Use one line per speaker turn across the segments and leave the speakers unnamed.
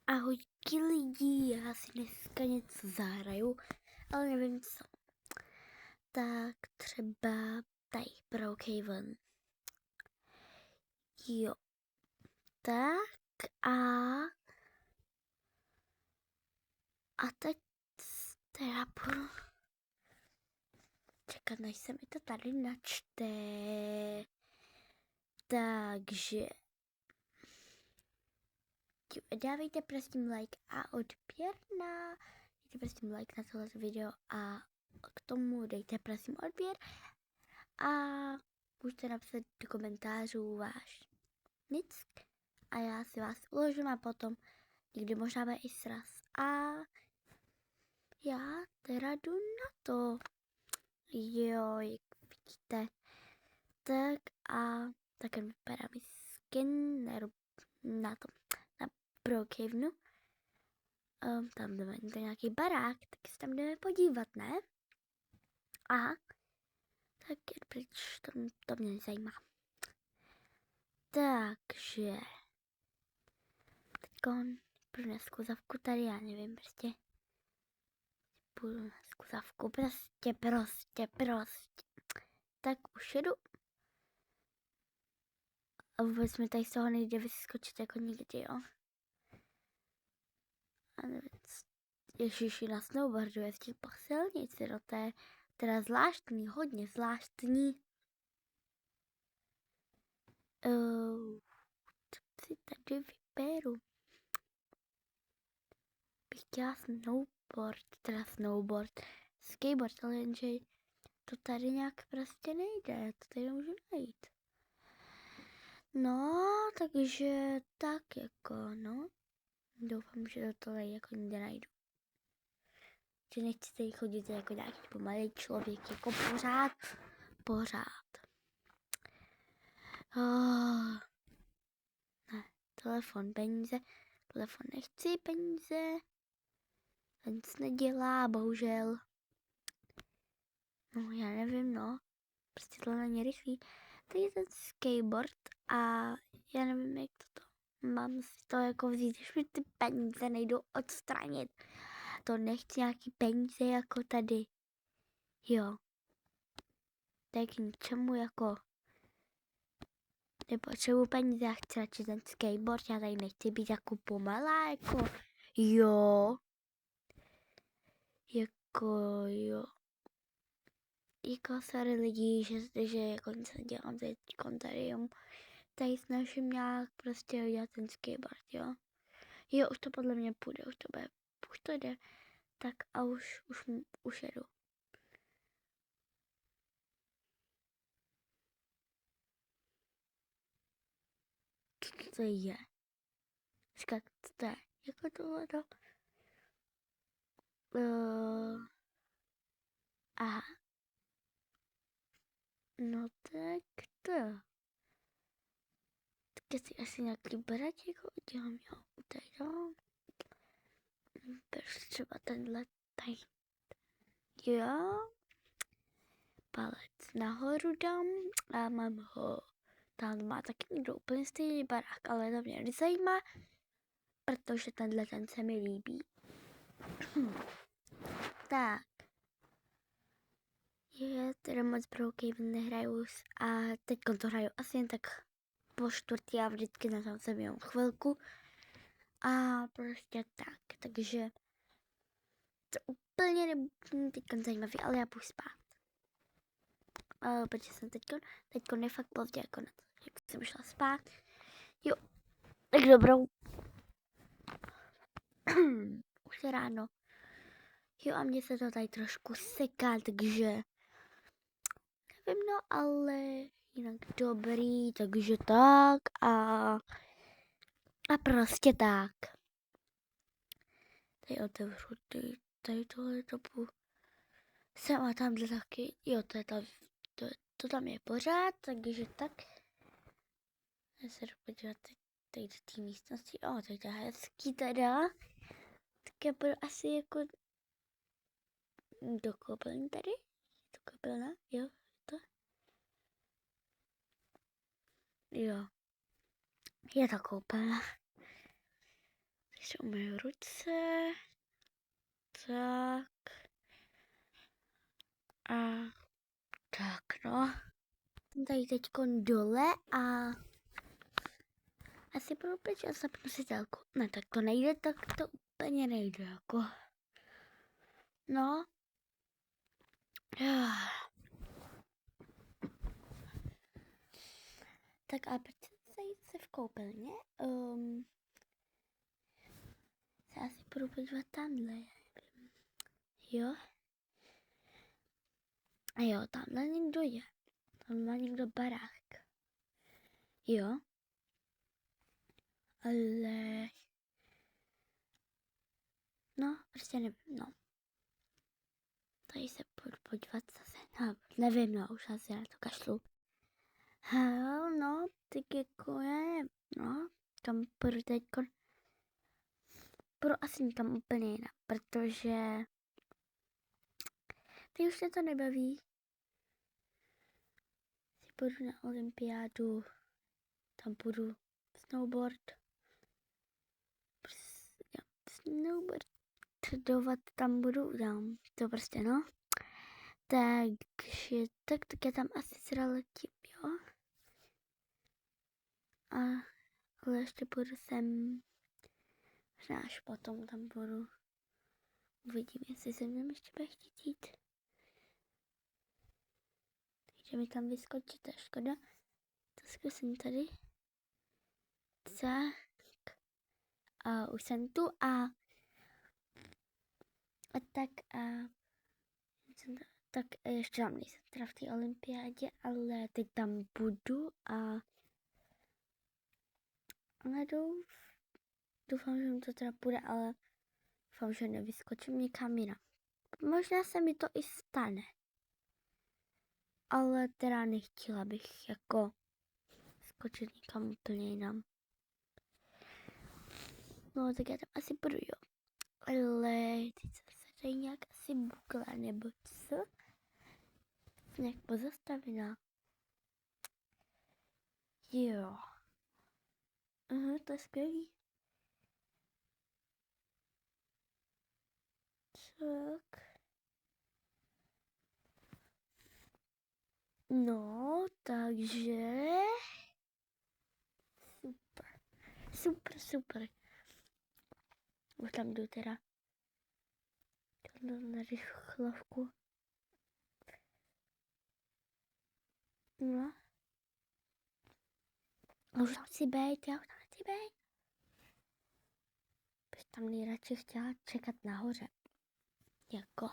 Ahojky lidi, já si dneska něco zahraju, ale nevím co. Tak třeba tady Brookhaven. Jo. Tak a teď teda budu čekat, než se mi to tady načte. Takže dávejte prosím like a odběr dejte prosím like na tohle video a k tomu dejte prosím odběr a můžete napsat do komentářů váš nic a já si vás uložím a potom někdy možná bude i sraz. A já teda jdu na to. Jo, jak vidíte. Tak a tak vypadá mi skin na Brookhavenu. Tam jdeme, to nějaký barák, tak se tam jdeme podívat, ne? Aha. Tak proč to mě nezajímá. Takže teďkon půjdu na skluzavku tady, já nevím, prostě půjdu na skluzavku, prostě. Tak už jedu. A vůbec mi tady z toho nejde vyskočit jako nikdy, jo. A nevím, ježiši, na snowboardu jezdí po silnici, no to je teda zvláštní, hodně zvláštní. Co si tady vyberu? Bych chtěla skateboard, ale jenže to tady nějak prostě nejde, to tady nemůžu najít. No, takže tak jako, no. Doufám, že to tady jako nikde najdu. Že nechci tady chodit jako nějaký pomalý člověk, jako pořád. Ne, telefon, peníze, telefon nechci, peníze. To nic nedělá, bohužel. No, já nevím, no. Prostě to není rychlý. Tady je ten skateboard a já nevím, jak to mám si to jako vzít, když mi ty peníze nejdu odstranit. To nechci nějaký peníze jako tady. Jo. Tak k ničemu jako nepotřebuji peníze, já chci radši ten skateboard, já tady nechci být jako pomalá, jako jo. Jako jo. Jako sorry lidi, že jako nic nedělám teď kontarium. Tady snažím nějak prostě udělat ten skateboard, jo. Jo, už to podle mě půjde, už to jde. Tak a už jedu. Co to je? Říkat, co to je? Jako tohleto? Aha. No tak to. Tak já si asi nějaký brať jako udělám, jo. Tady dám. Beru třeba tenhle tady. Jo. Palec nahoru dám a mám ho. Tam má taky někdo úplně stejný barák, ale to mě nezajímá, protože ten se mi líbí. Tak. Je teda moc Brookhaven nehraju a teď to hraju asi jen tak po čtvrtý a vždycky na tom jsem jenom chvilku. A prostě tak, takže to úplně nebude teď zajímavý, ale já půjdu spát. Protože jsem teďko je fakt pozdě jako na to, jak jsem šla spát. Jo, tak dobrou. Už je ráno. Jo a mně se to tady trošku seká, takže nevím, no ale jinak dobrý, takže tak a prostě tak. Tady otevřu tady tohle topu. Jsem a tamhle taky, jo, to tam je pořád, takže tak. Já se jdu podívat tady do té místnosti, tady to je hezký teda. Tak já budu asi jako do koupelny tady. Je to koupelna, jo, to. Jo, je to koupelna. si umyju ruce. Tak. A tak no. Jsem tady teďkon dole a asi budu pryč a zapnu si telku. Ne, tak to nejde, tak to úplně nejde, jako. No. Tak a proč jsem se v koupelně? Se asi budu podívat tamhle, jo? A jo, tamhle někdo je. Tam má někdo barák. Jo? Ale... No, prostě nevím, no. Tady se budu podívat zase. No, nevím, no, už asi na to kašlu. No, tak jako je, no, tam budu teďko. Budu asi někam úplně jinak, protože ty už se to nebaví. Si půjdu na olympiádu, tam budu snowboard. Snowboardovat tam budu, dám to prostě, no. Takže, tak já tam asi zra letím, jo. Ale ještě budu sem, možná až potom tam budu. Uvidím, jestli se mnou ještě bude chtít jít. Takže mi tam vyskočí, to je škoda. To zkusím tady. Tak. A už jsem tu a tak ještě tam nejsem teda v té olympiádě, ale teď tam budu a doufám, že mi to teda půjde, ale doufám, že nevyskočím někam jinam. Možná se mi to i stane, ale teda nechtěla bych jako skočit někam úplně jinam. No tak já tam asi budu, jo. Ale teď jsem se tady nějak asi bukla, nebo co? Nějak pozastavená. Jo. To je skvělý. Tak. No, takže... Super. Už tam jdu teda. Na rychlovku. No. Už tam chci být, Bych tam nejradši chtěla čekat nahoře. Jako.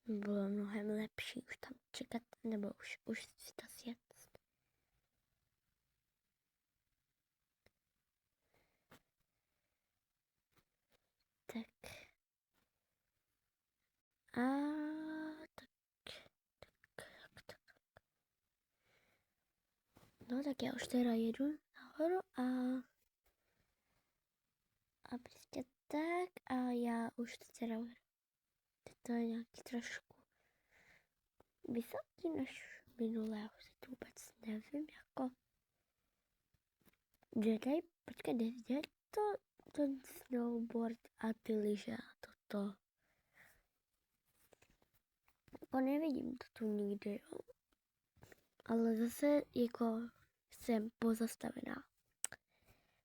Bylo mnohem lepší už tam čekat, nebo už si to sjet. Tak. A tak. No tak já už teda jedu nahoru a prostě tak a já už teda to je nějaký trošku vysoký než minulé, já už si to vůbec nevím, jako kde je to ten snowboard a ty lyže a toto. Jako nevidím to tu nikdy, jo. Ale zase jako jsem pozastavená.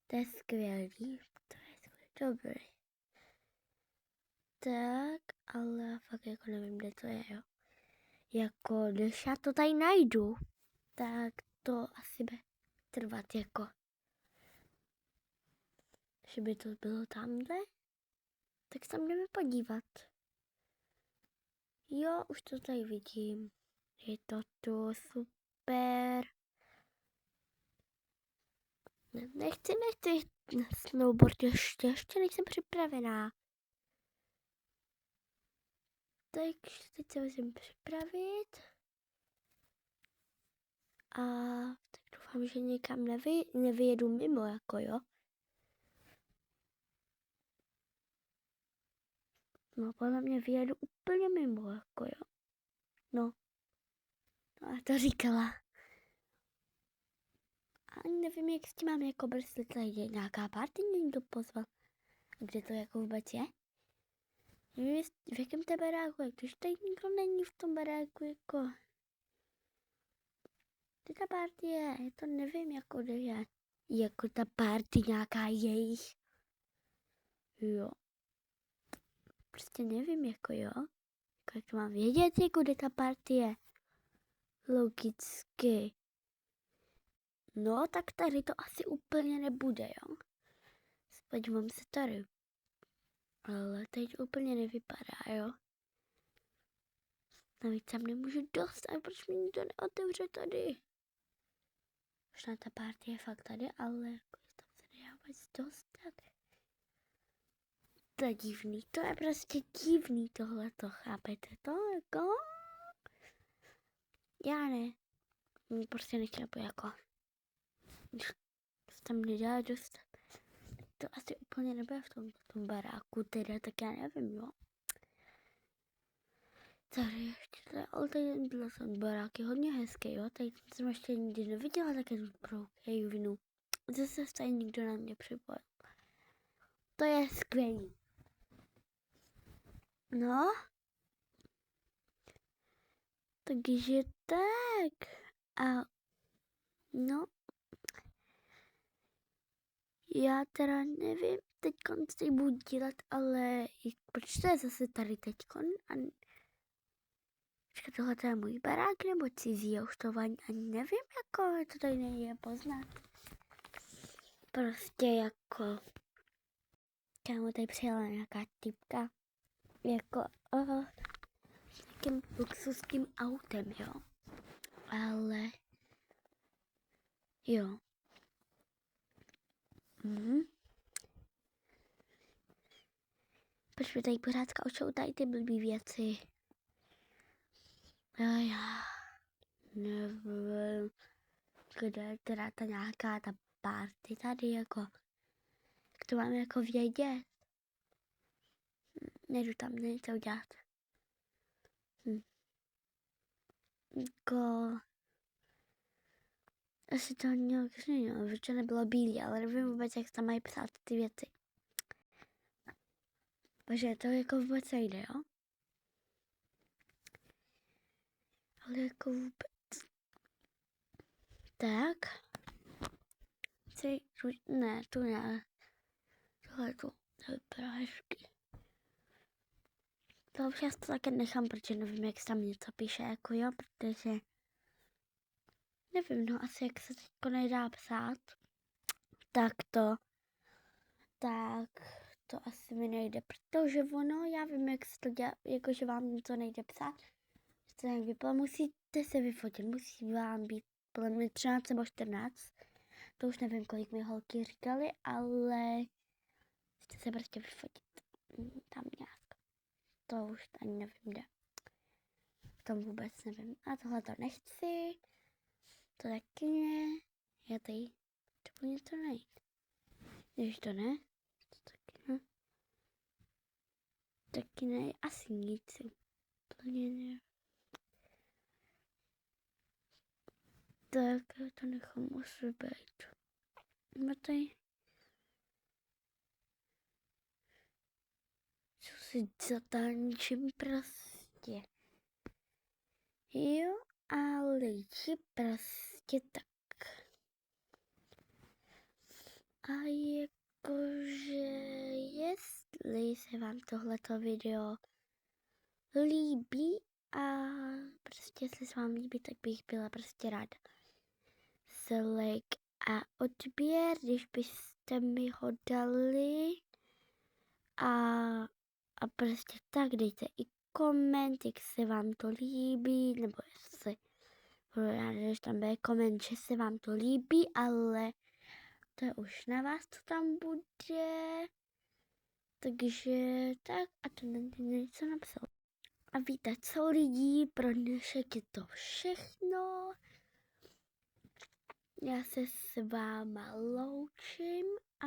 To je skvělý, dobrý. Tak, ale fakt jako nevím, kde to je, jo. Jako, když já to tady najdu, tak to asi bude trvat, jako. Že by to bylo tamhle, tak se tam jdeme podívat. Jo, už to tady vidím. Je to tu super. Nechci na snowboard ještě nejsem připravená. Takže teď se musím připravit. A tak doufám, že někam nevyjedu mimo, jako jo. No, podle mě vyjedu úplně mimo, jako jo. No, a to říkala. A nevím, jak s tím mám jako brzdit lidi. Nějaká party někdo pozval. A kde to jako vůbec je? V jakém té baráku? Jak když tady nikdo není v tom baráku, jako... Kde ta party je? To nevím, jako kde je. Jako ta party nějaká jejich. Jo. Prostě nevím, jako jo. Jak to mám vědět, jako kde ta party je? Logicky. No, tak tady to asi úplně nebude, jo. Podívám se tady. Ale teď úplně nevypadá, jo. Navíc tam nemůžu dostat, proč mi nikdo neotevře tady? Možná ta party je fakt tady, ale jako tam se nedá vůbec dostat. To je divný, to je prostě divný tohleto, chápete to? Jako? Já ne. Prostě nechápu, jako. Se tam nedá dostat. To asi úplně nebude v tom baráku, teda, tak já nevím, jo. Tady ještě, ale tady byl ten barák je hodně hezký, jo. Tady jsem ještě nikdy neviděla také dobrou hejvinu. Zase se tady nikdo na mě připojil. To je skvělý. No. Takže tak. A no. Já teda nevím teďkon, co teď budu dělat, ale proč to je zase tady teďkon? Počkej, tohle je můj barák nebo cizí, já už to ani nevím, jako to tady nejde poznat. Prostě jako, kámo, tady přijela nějaká typka, jako s takým luxusním autem, jo. Ale, jo. Proč mi tady pořád zkoušou tady ty blbý věci? A já nevím, kde je teda ta nějaká ta party tady, jako, jak to mám jako vědět? Nejdu tam něco udělat. Jako, asi to nějak změnilo, že to nebylo bílé, ale nevím vůbec, jak tam mají psát ty věci. Takže to jako vůbec nejde, jo? Ale jako vůbec. Tak. Ne, tu ne. Tohle tu. To vypadá hezky. To občas to také nechám, protože nevím, jak se tam něco píše, jako jo, protože nevím, no asi jak se teďko nedá psát, tak to asi mi nejde, protože ono, já vím, jak se to dělá, jakože vám něco nejde psát, že to nějak vypadá, musíte se vyfotit, musí vám být podle mě 13 nebo 14, to už nevím, kolik mi holky říkali, ale musíte se prostě vyfotit tam nějak, to už ani nevím, kde. V tom vůbec nevím. A tohle to nechci. To taky ne. Já tady to něco najít. Když to ne, to taky ne. Taky ne, asi nic. Úplně ne. Tak to nechám asi být. No tady. Co si zatančím prostě. Jo, ale je prostě tak. A jakože jestli se vám tohleto video líbí a prostě jestli se vám líbí, tak bych byla prostě ráda za like a odběr, když byste mi ho dali a prostě tak dejte i koment, jak se vám to líbí, nebo jestli když tam bude koment, že se vám to líbí, ale to je už na vás, co tam bude. Takže tak a to něco napsal. A víte co lidí, pro dnešek je to všechno. Já se s váma loučím a